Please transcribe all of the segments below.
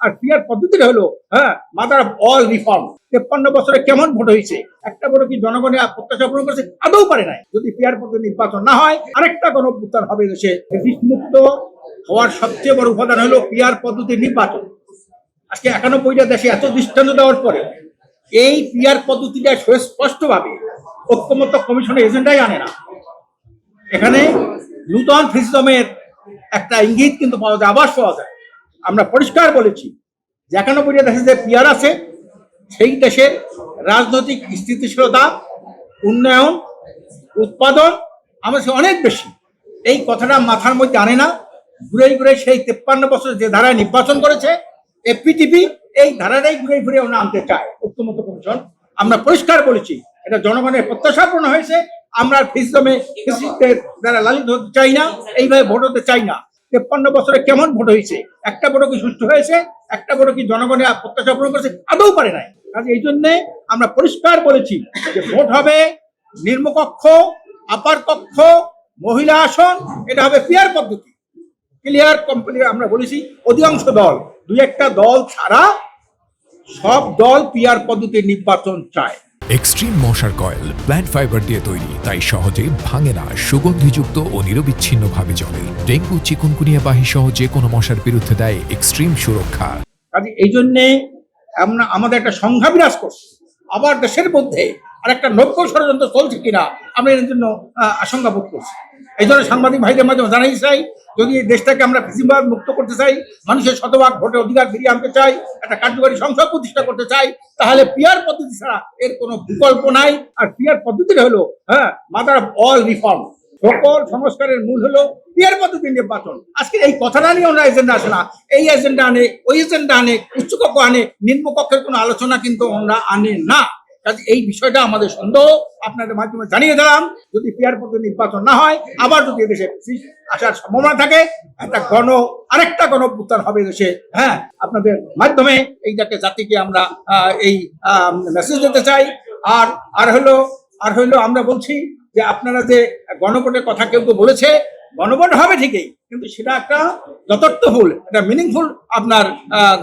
আর peer পদ্ধতিটা হলো mother of all reform. 53 বছরে কেমন ভোট হয়েছে, একটা ভোট কি জনগণের প্রত্যাশা পূরণ করেছে? আদৌ পারে নাই। যদি পিয়ার পদ্ধতি নির্বাচন না হয়, আরেকটা গণঅভ্যুত্থান হবে দেশে। মুক্ত হওয়ার সবচেয়ে বড় উপাদান হলো পিয়ার পদ্ধতির নির্বাচন। আজকে 91টা দেশে এত দৃষ্টান্ত দেওয়ার পরে এই পিয়ার পদ্ধতিটা সুস্পষ্টভাবে ঐক্যমত্য কমিশনের এজেন্ডাই আনে না। এখানে নূতন ফ্যাসিজমের একটা ইঙ্গিত কিন্তু পাওয়া যায়, আভাস পাওয়া যায়। আমরা পরিষ্কার বলেছি যে 91টা দেশে যে পিয়ার আছে, সেই দেশের রাজনৈতিক স্থিতিশীলতা, উন্নয়ন, উৎপাদন আমাদের অনেক বেশি। এই কথাটা মাথার মধ্যে আনে না। ঘুরে ঘুরে সেই 53 বছর যে ধারায় নির্বাচন করেছে এপিটিপি, এই ধারাটাই ঘুরে ঘুরে ওরা আনতে চায় ঐক্যমত্য কমিশন। আমরা পরিষ্কার বলেছি এটা জনগণের প্রত্যাশা পূর্ণ হয়েছে। আমরা ফ্যাসিস্টদের দ্বারা লালিত হতে চাই না, এইভাবে ভোট হতে চাই না। 53 বছরে কেমন ভোট হয়েছে, একটা ভোটও কি সুষ্ঠু হয়েছে, একটা ভোটও কি জনগণের প্রত্যাশা পূরণ করেছে? আদৌ পারে নাই। কাজে এই জন্যে আমরা পরিষ্কার বলেছি যে ভোট হবে নিম্নকক্ষ, আপার কক্ষ, মহিলা আসন, এটা হবে পিয়ার পদ্ধতি। Clear complete. আমরা বলেছি অধিকাংশ দল, দুই একটা দল ছাড়া সব দল পিয়ার পদ্ধতির নির্বাচন চায়। এক্সট্রিম মশার কয়েল প্ল্যান্ট ফাইবার দিয়ে তৈরি, তাই সহজে ভাঙে না, সুগন্ধিযুক্ত ও নিরবিচ্ছিন্নভাবে জ্বলে। ডেঙ্গু, চিকুনগুনিয়া বাহি সহ যে কোনো মশার বিরুদ্ধে দেয় এক্সট্রিম সুরক্ষা। কাজে এই জন্যে আমরা আমাদের একটা সংখ্যা বিরাজ করছে। আবার দেশের মধ্যে আর একটা নব্য ষড়যন্ত্র চলছে কিনা আমরা এর জন্য আশঙ্কা বোধ করছি। এই জন্য সাংবাদিক ভাইদের মাধ্যমে জানাই চাই, যদি এই দেশটাকে আমরা ফ্যাসিবাদ মুক্ত করতে চাই, মানুষের শতভাগ ভোটের অধিকার ফিরিয়ে আনতে চাই, একটা কার্যকরী সংসদ প্রতিষ্ঠা করতে চাই, তাহলে পিয়ার পদ্ধতি ছাড়া এর কোনো বিকল্প নাই। আর পিয়ার পদ্ধতিটা হলো মাদার অফ অল রিফর্ম। সকল সংস্কারের মূল হলো পিয়ার পদ্ধতির নির্বাচন। আজকে এই কথাটা নিয়ে ওনারা এজেন্ডা আসে না। এই এজেন্ডা আনে, ওই এজেন্ডা আনে, উচ্চকক্ষ আনে, নিম্নকক্ষের কোনো আলোচনা কিন্তু ওনারা আনে না। কাজে এই বিষয়টা আমাদের সন্দেহ আপনাদের মাধ্যমে জানিয়ে দিলাম। যদি পিয়ার পদ্ধতি নির্বাচন না হয়, আবার যদি এদেশে আসার সম্ভাবনা থাকে, আরেকটা গণঅভ্যুত্থান হবে দেশে। আপনাদের মাধ্যমে এইটাকে জাতিকে আমরা এই মেসেজ দিতে চাই। আর হলো আমরা বলছি যে আপনারা যে গণভোটের কথা কেউ বলেছে, গণভোট হবে ঠিকই, কিন্তু সেটা একটা যথার্থফুল, একটা মিনিংফুল আপনার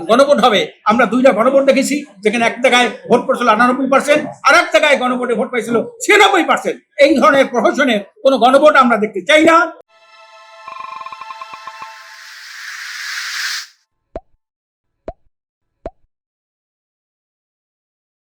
গণভোট হবে। আমরা দুইটা গণভোট দেখেছি, যেখানে এক জায়গায় ভোট পড়ছিল 98%, আর এক জায়গায় গণভোটে ভোট পাইছিল 96%। এই ধরনের প্রহসনের কোনো গণভোট আমরা দেখতে চাই না।